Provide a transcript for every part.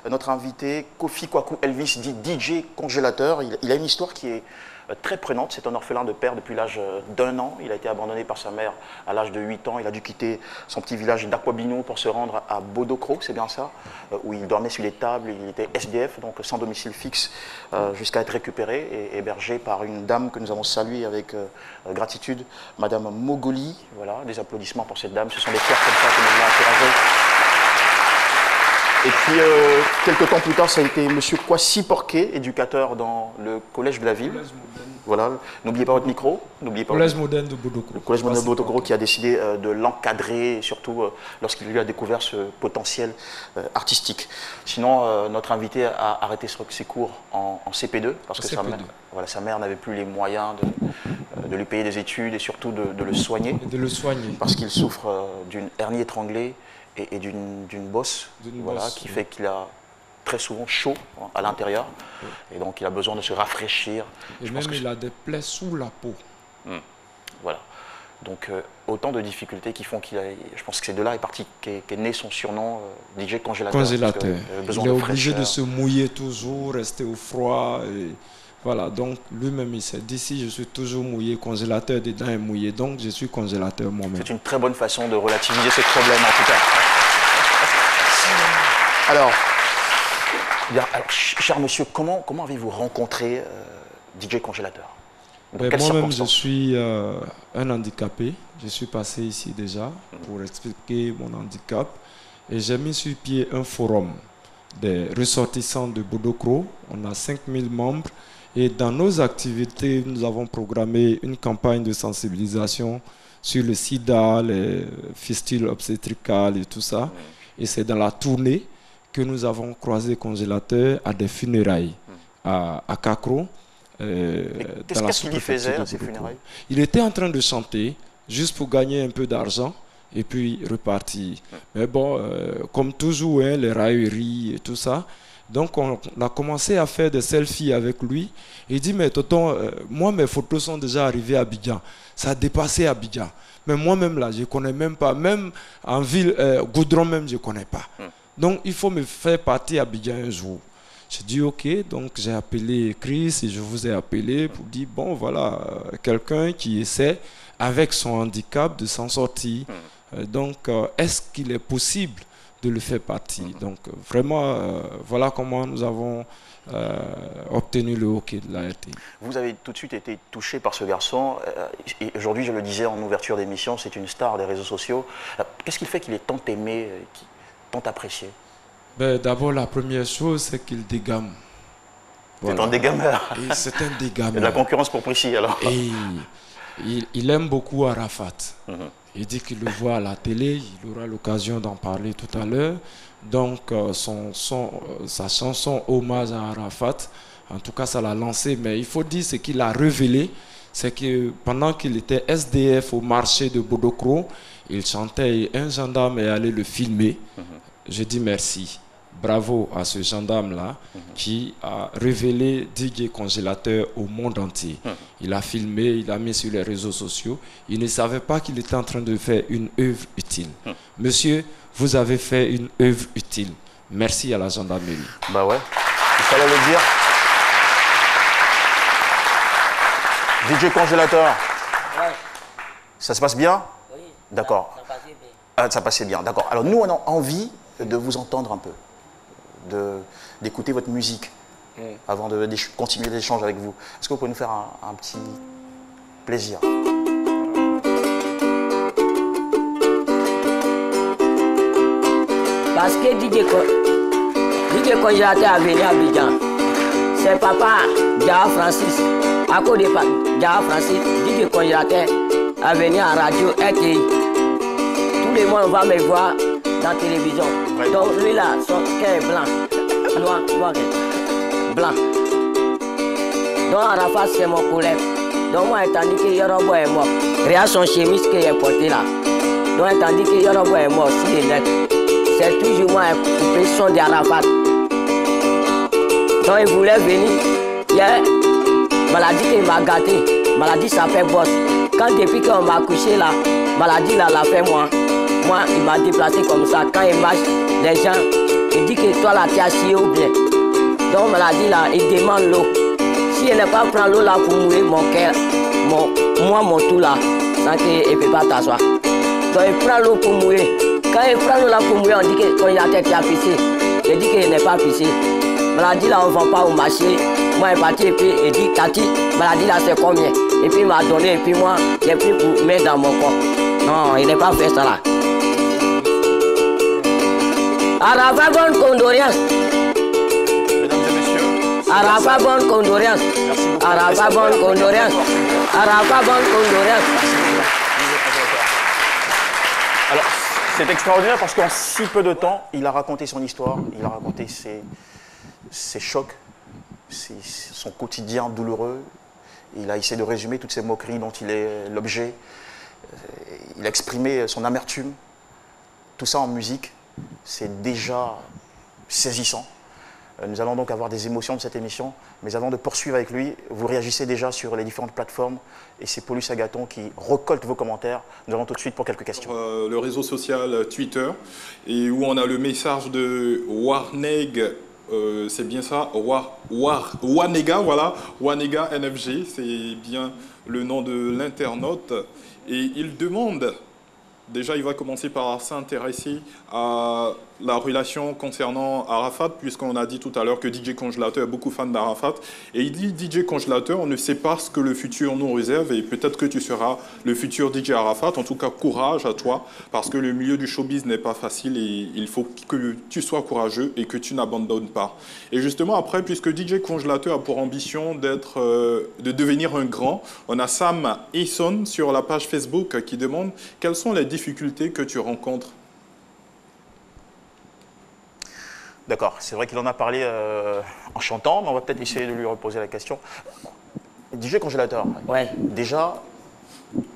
Notre invité, Kofi Kwaku Elvis, dit DJ Congélateur, il a une histoire qui est très prenante. C'est un orphelin de père depuis l'âge d'1 an. Il a été abandonné par sa mère à l'âge de 8 ans. Il a dû quitter son petit village d'Akwabino pour se rendre à Bodokro, c'est bien ça, où il dormait sur les tables. Il était SDF, donc sans domicile fixe, jusqu'à être récupéré et hébergé par une dame que nous avons saluée avec gratitude, Madame Mogoli. Voilà, des applaudissements pour cette dame. Ce sont des cœurs comme ça que nous avons encouragés. Et puis, quelques temps plus tard, ça a été M. Kwasi Porquet, éducateur dans le collège de la ville. Voilà, n'oubliez pas votre micro. N'oubliez pas. Collège moderne de Bodokro. Le collège moderne de Bodokro qui a décidé de l'encadrer, surtout lorsqu'il lui a découvert ce potentiel artistique. Sinon, notre invité a arrêté ses cours en CP2 parce que sa mère n'avait plus les moyens de lui payer des études et surtout de le soigner. Parce qu'il souffre d'une hernie étranglée et d'une bosse, voilà, qui fait qu'il a très souvent chaud à l'intérieur. Et donc il a besoin de se rafraîchir. Et même il a des plaies sous la peau. Voilà. Donc autant de difficultés qui font qu'il a... Je pense que c'est de là qu'est né son surnom DJ Congélateur. Congélateur. Il est obligé de se mouiller toujours, rester au froid. Et voilà, donc lui-même il s'est dit si je suis toujours mouillé, congélateur dedans est mouillé, donc je suis congélateur moi-même. C'est une très bonne façon de relativiser ce problème en tout cas. Alors, cher monsieur, comment avez-vous rencontré DJ Congélateur? Moi-même, je suis un handicapé. Je suis passé ici déjà pour expliquer mon handicap. Et j'ai mis sur pied un forum des ressortissants de Bodokro. On a 5000 membres. Et dans nos activités, nous avons programmé une campagne de sensibilisation sur le sida, les fistules obstétricales et tout ça. Et c'est dans la tournée que nous avons croisé Congélateur à des funérailles à Kakro. Qu'est-ce qu'il y faisait à ces funérailles? Il était en train de chanter juste pour gagner un peu d'argent et puis repartir. Mais bon, comme toujours, hein, les railleries et tout ça. Donc on a commencé à faire des selfies avec lui. Il dit, mais tonton, moi mes photos sont déjà arrivées à Abidjan. Ça a dépassé Abidjan. Mais moi-même là, je ne connais même pas. Même en ville, Goudron même, je ne connais pas. Donc il faut me faire partir à Abidjan un jour. J'ai dit ok, donc j'ai appelé Chris et je vous ai appelé pour dire, bon voilà, quelqu'un qui essaie avec son handicap de s'en sortir. Donc est-ce qu'il est possible de le faire partir? Donc vraiment, voilà comment nous avons obtenu le hockey de la RT. Vous avez tout de suite été touché par ce garçon. Et aujourd'hui, je le disais en ouverture d'émission, c'est une star des réseaux sociaux. Qu'est-ce qui fait qu'il est tant aimé, tant apprécié? D'abord, la première chose, c'est qu'il dégamme. Voilà. C'est un dégameur. C'est un dégameur. Il y a de la concurrence pour Prissy, alors. Et il aime beaucoup Arafat. Il dit qu'il le voit à la télé, il aura l'occasion d'en parler tout à l'heure. Donc, sa chanson Hommage à Arafat, en tout cas, ça l'a lancé. Mais il faut dire ce qu'il a révélé, c'est que pendant qu'il était SDF au marché de Bodokro, il chantait et un gendarme est allé le filmer. Je dis merci. Bravo à ce gendarme-là qui a révélé DJ Congélateur au monde entier. Il a filmé, il a mis sur les réseaux sociaux. Il ne savait pas qu'il était en train de faire une œuvre utile. Monsieur, vous avez fait une œuvre utile. Merci à la gendarmerie. Bah ouais, il fallait le dire. DJ Congélateur, ça se passe bien? Oui. D'accord. Ça passait bien. Ça passait bien, d'accord. Alors nous, on a envie de vous entendre un peu, d'écouter votre musique avant de continuer l'échange avec vous. Est-ce que vous pouvez nous faire un petit plaisir? Parce que DJ Congélateur a venu à Abidjan. C'est papa Java Francis. À cause de Java Francis, DJ Congélateur a venu à radio RTI. Tous les mois, on va me voir dans la télévision. Donc lui là, son cœur est blanc. Noir, blanc. Donc Arafat, c'est mon collègue. Donc moi, étant dit que Yorobo est mort, regarde son chemise qu'il a porté là. Donc étant dit que Yorobo est mort, s'il est net, c'est toujours moi une pression d'Arafat. Donc il voulait venir. Maladie qu'il m'a gâté. Maladie, ça fait bosse. Quand depuis qu'on m'a couché là, maladie là, l'a fait moi. Moi, il m'a déplacé comme ça. Quand il marche, les gens Il dit que toi là, tu as chié ou bien. Donc, maladie là, il demande l'eau. Si elle n'est pas prendre l'eau là pour mourir, mon cœur, mon tout là, sans qu'il ne peut pas t'asseoir. Donc, il prend l'eau pour mourir. Quand il prend l'eau là pour mourir, on dit que quand il a tête, il a pissé. Il dit qu'il n'est pas pissé. Maladie là, on ne vend pas au marché. Moi, il est parti et puis il dit, Tati, maladie là, c'est combien? Et puis il m'a donné, et puis moi, j'ai pris pour mettre dans mon corps. Non, il n'est pas fait ça là. Arafa, bonne condoléance. Mesdames et messieurs. Arafa, bonne condoléance. Merci beaucoup. Arafa, bonne condoléance. Arafa, bonne condoléance. Alors, c'est extraordinaire parce qu'en si peu de temps, il a raconté son histoire, il a raconté ses chocs, son quotidien douloureux. Il a essayé de résumer toutes ces moqueries dont il est l'objet. Il a exprimé son amertume. Tout ça en musique, c'est déjà saisissant. Nous allons donc avoir des émotions de cette émission, mais avant de poursuivre avec lui, vous réagissez déjà sur les différentes plateformes et c'est Paulus Agathon qui récolte vos commentaires. Nous allons tout de suite pour quelques questions. Le réseau social Twitter, et où on a le message de Warneg, c'est bien ça, Wanega, voilà, Wanega NFG, c'est bien le nom de l'internaute, et il demande... Déjà, il va commencer par s'intéresser à la relation concernant Arafat, puisqu'on a dit tout à l'heure que DJ Congélateur est beaucoup fan d'Arafat. Et il dit, DJ Congélateur, on ne sait pas ce que le futur nous réserve, et peut-être que tu seras le futur DJ Arafat. En tout cas, courage à toi, parce que le milieu du showbiz n'est pas facile, et il faut que tu sois courageux et que tu n'abandonnes pas. Et justement, après, puisque DJ Congélateur a pour ambition de devenir un grand, on a Sam Eson sur la page Facebook qui demande quelles sont les difficultés que tu rencontres. D'accord, c'est vrai qu'il en a parlé en chantant, mais on va peut-être essayer de lui reposer la question. DJ Congélateur, Ouais. déjà,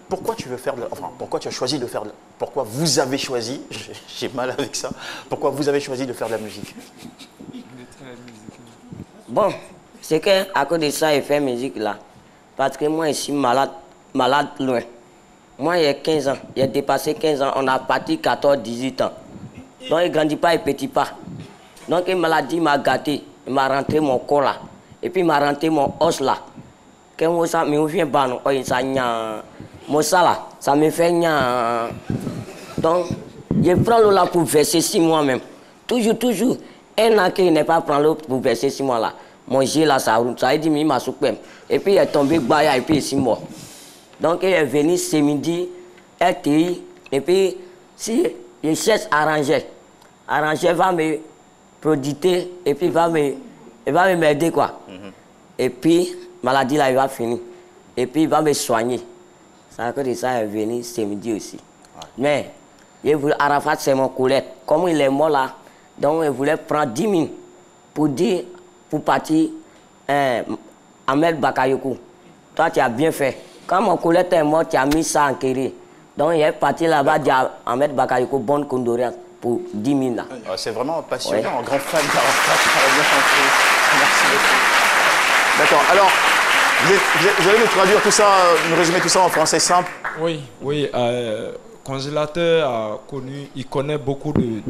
pourquoi tu veux faire pourquoi tu as choisi de faire pourquoi vous avez choisi, j'ai mal avec ça, pourquoi vous avez choisi de faire de la musique? Bon, c'est qu'à cause de ça, il fait musique là. Parce que moi, je suis malade loin. Moi, il y a 15 ans, il a dépassé 15 ans, on a parti 14, 18 ans. Donc, il ne grandit pas, il ne petit pas. Donc, une maladie m'a gâté, il m'a rentré mon corps là. Et puis, il m'a rentré mon os là. Quand ça me vient ban, mon ça là, ça me fait nya. Donc, je prends l'eau là pour verser 6 mois même. Toujours. Un an qu'il n'est pas prendre l'eau pour verser 6 mois là. Mon jet là, ça a dit, il m'a soupé. Et puis, il est tombé baya et puis il est 6 mois. Donc, il est venu ce midi, RTI, et puis, si je cherche arranger va me proditer, et puis il va m'aider, quoi. Et puis, maladie là, il va finir. Et puis, il va me soigner. C'est à cause de ça, il est venu ce midi aussi. Ouais. Mais, Arafat, c'est mon collègue. Comme il est mort là, donc il voulait prendre 10 000 pour partir Ahmed Bakayoko. Toi, tu as bien fait. Quand mon collègue est mort, tu as mis ça en kéré. Donc, il est parti là-bas, il a Ahmed Bakayoko, bonne condoléance pour 10 000 là. C'est vraiment passionnant, ouais. Un grand fan d'Arafat. Merci beaucoup. D'accord, alors, vous allez nous traduire tout ça, nous résumer tout ça en français simple? Oui. Congélateur il connaît beaucoup de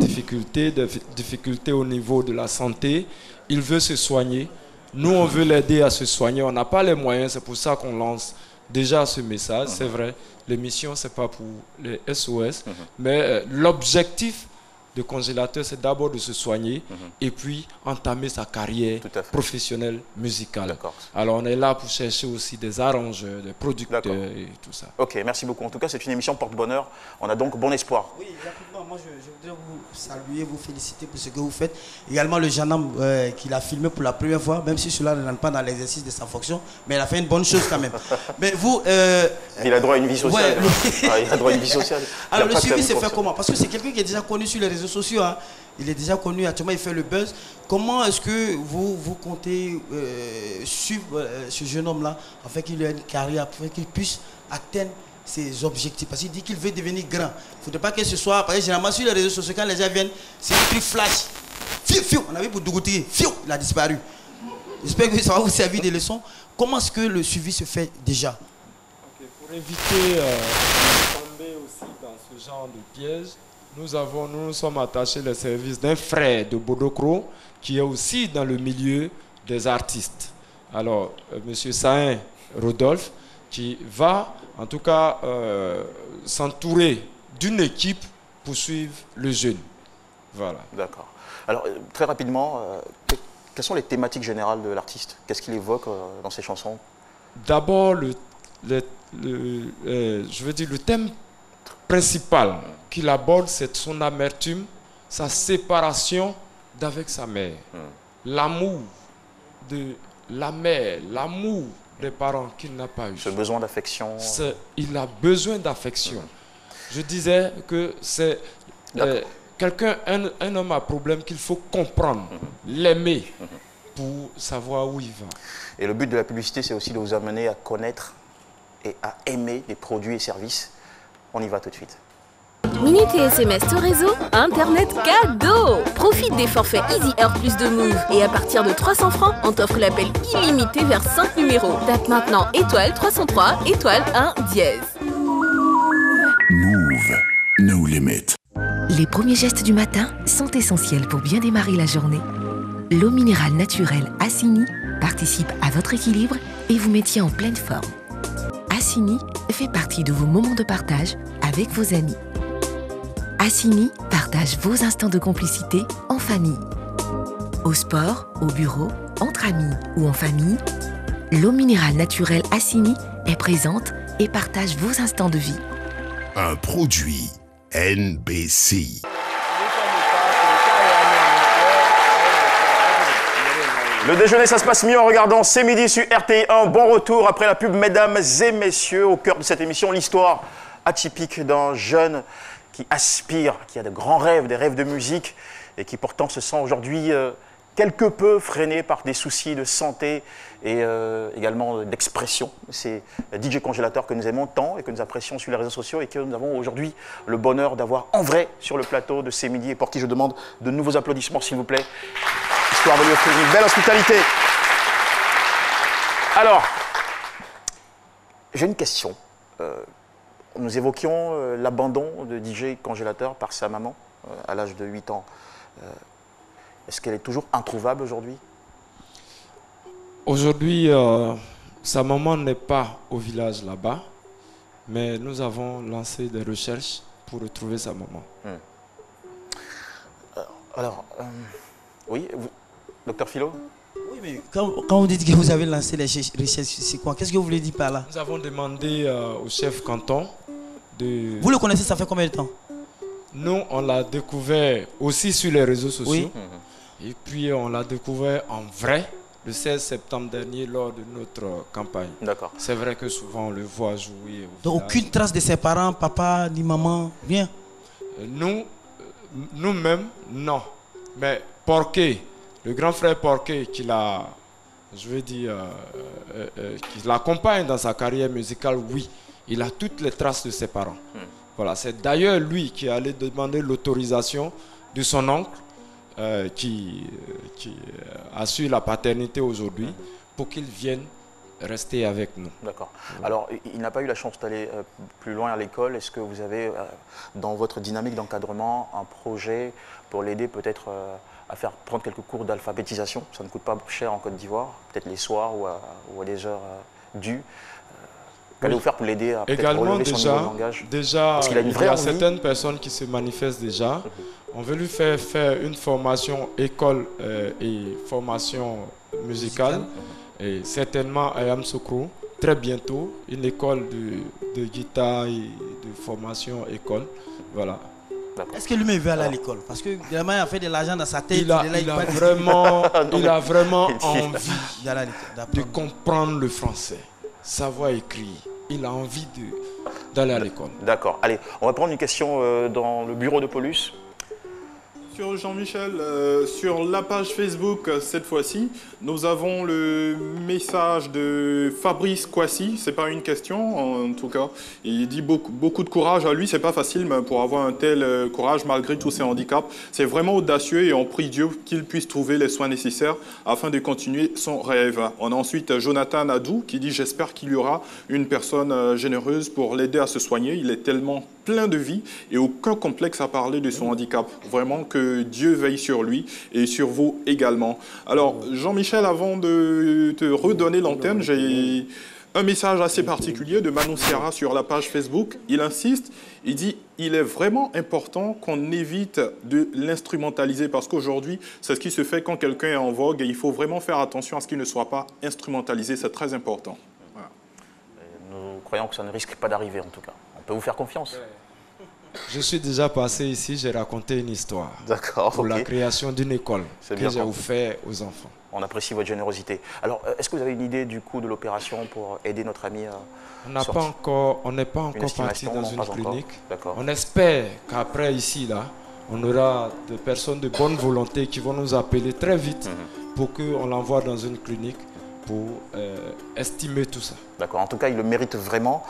difficultés au niveau de la santé. Il veut se soigner. Nous, on veut l'aider à se soigner. On n'a pas les moyens, c'est pour ça qu'on lance déjà ce message. C'est vrai, l'émission, ce n'est pas pour les SOS, mais l'objectif de Congélateur, c'est d'abord de se soigner et puis entamer sa carrière professionnelle musicale. Alors, on est là pour chercher aussi des arrangeurs, des producteurs et tout ça. Ok, merci beaucoup. En tout cas, c'est une émission porte-bonheur. On a donc bon espoir. Oui, rapidement, moi, je voudrais vous saluer, vous féliciter pour ce que vous faites. Également, le jeune homme qui l'a filmé pour la première fois, même si cela ne rentre pas dans l'exercice de sa fonction, mais il a fait une bonne chose quand même. Mais vous... il a droit à une vie sociale. Ouais, il a droit à une vie sociale. Alors, le suivi se fait comment? Parce que c'est quelqu'un qui est déjà connu sur les réseaux sociaux. Hein. Il est déjà connu, actuellement il fait le buzz. Comment est-ce que vous comptez suivre ce jeune homme-là afin qu'il ait une carrière, afin qu'il puisse atteindre ses objectifs? Parce qu'il dit qu'il veut devenir grand. Il ne faudrait pas que ce soit... Parce que généralement sur les réseaux sociaux, quand les gens viennent, c'est un truc flash. Fiu, on a vu pour Dougouti, il a disparu. J'espère que ça va vous servir de leçon. Comment est-ce que le suivi se fait déjà? Pour éviter de tomber aussi dans ce genre de piège, nous nous sommes attachés les services d'un frère de Bodokro qui est aussi dans le milieu des artistes. Alors, M. Sahin Rodolphe, qui va en tout cas s'entourer d'une équipe pour suivre le jeune. Voilà. D'accord. Alors, très rapidement, quelles sont les thématiques générales de l'artiste? Qu'est-ce qu'il évoque dans ses chansons? D'abord, je veux dire, le thème principal qu'il aborde, c'est son amertume, sa séparation d'avec sa mère. L'amour de la mère, l'amour des parents qu'il n'a pas eu. Ce besoin d'affection. Il a besoin d'affection. Je disais que c'est quelqu'un, un homme à problème qu'il faut comprendre, l'aimer pour savoir où il va. Et le but de la publicité, c'est aussi de vous amener à connaître et à aimer les produits et services. On y va tout de suite. Minutes et SMS tout réseau, Internet cadeau. Profite des forfaits Easy Air plus de Move. Et à partir de 300 francs, on t'offre l'appel illimité vers 5 numéros. Tape maintenant étoile 303, étoile 1 dièse. Move, no limit. Les premiers gestes du matin sont essentiels pour bien démarrer la journée. L'eau minérale naturelle Assini participe à votre équilibre et vous maintient en pleine forme. Assini fait partie de vos moments de partage avec vos amis. Assini partage vos instants de complicité en famille. Au sport, au bureau, entre amis ou en famille, l'eau minérale naturelle Assini est présente et partage vos instants de vie. Un produit NBC. Le déjeuner, ça se passe mieux en regardant C'est Midi sur RTI1. Bon retour après la pub, mesdames et messieurs. Au cœur de cette émission, l'histoire atypique d'un jeune qui aspire, qui a de grands rêves, des rêves de musique, et qui pourtant se sent aujourd'hui quelque peu freiné par des soucis de santé et également d'expression. C'est DJ Congélateur que nous aimons tant et que nous apprécions sur les réseaux sociaux et que nous avons aujourd'hui le bonheur d'avoir en vrai sur le plateau de C'est Midi et pour qui je demande de nouveaux applaudissements, s'il vous plaît. Histoire de lui offrir une belle hospitalité. Alors, j'ai une question. Nous évoquions l'abandon de DJ Congélateur par sa maman à l'âge de 8 ans. Est-ce qu'elle est toujours introuvable aujourd'hui? Aujourd'hui, sa maman n'est pas au village là-bas, mais nous avons lancé des recherches pour retrouver sa maman. Oui, docteur Philo? Oui, mais quand vous dites que vous avez lancé les recherches, c'est quoi? Qu'est-ce que vous voulez dire par là? Nous avons demandé au chef canton de... Vous le connaissez, ça fait combien de temps? Nous, on l'a découvert aussi sur les réseaux sociaux. Oui. Et puis, on l'a découvert en vrai le 16 septembre dernier lors de notre campagne. D'accord. C'est vrai que souvent, on le voit jouer. Donc, aucune trace de ses parents, papa ni maman, rien? Nous-mêmes, non. Mais Porquet, le grand frère Porquet, qui l'accompagne dans sa carrière musicale, oui, il a toutes les traces de ses parents. Voilà, c'est d'ailleurs lui qui est allé demander l'autorisation de son oncle, qui assure la paternité aujourd'hui, pour qu'il vienne rester avec nous. D'accord. Alors, il n'a pas eu la chance d'aller plus loin à l'école. Est-ce que vous avez, dans votre dynamique d'encadrement, un projet pour l'aider peut-être à faire prendre quelques cours d'alphabétisation? Ça ne coûte pas cher en Côte d'Ivoire, peut-être les soirs ou à des heures dues. Qu'allez-vous faire pour l'aider à relever son niveau de langage? Déjà, Parce qu'il a une vraie il y a envie. Certaines personnes qui se manifestent déjà. On veut lui faire une formation école et formation musicale. Et certainement à Yamoussoukro, très bientôt, une école de guitare et de formation école. Voilà. Est-ce que lui-même veut aller à l'école? Parce que vraiment, il a fait de l'argent dans sa tête. Il a vraiment envie de comprendre le français, savoir écrire. Il a envie d'aller à l'école. D'accord. Allez, on va prendre une question dans le bureau de Paulus. Sur Jean-Michel, sur la page Facebook, cette fois-ci, nous avons le message de Fabrice Kouassi. C'est pas une question, en tout cas. Il dit beaucoup de courage à lui. C'est pas facile mais pour avoir un tel courage malgré tous ses handicaps. C'est vraiment audacieux et on prie Dieu qu'il puisse trouver les soins nécessaires afin de continuer son rêve. On a ensuite Jonathan Adou qui dit « J'espère qu'il y aura une personne généreuse pour l'aider à se soigner. Il est tellement plein de vie et aucun complexe à parler de son handicap. Vraiment que Dieu veille sur lui et sur vous également. Alors, Jean-Michel, avant de te redonner l'antenne, j'ai un message assez particulier de Manon Sierra sur la page Facebook. Il insiste, il dit « Il est vraiment important qu'on évite de l'instrumentaliser parce qu'aujourd'hui, c'est ce qui se fait quand quelqu'un est en vogue et il faut vraiment faire attention à ce qu'il ne soit pas instrumentalisé. C'est très important. » Voilà. Nous croyons que ça ne risque pas d'arriver en tout cas. On peut vous faire confiance. Je suis déjà passé ici, j'ai raconté une histoire. D'accord. Pour la création d'une école que j'ai offert aux enfants. On apprécie votre générosité. Alors, est-ce que vous avez une idée du coût de l'opération pour aider notre ami à On n'est pas encore parti dans une clinique. On espère qu'après ici, là, on aura des personnes de bonne volonté qui vont nous appeler très vite pour qu'on l'envoie dans une clinique pour estimer tout ça. D'accord. En tout cas, il le mérite vraiment.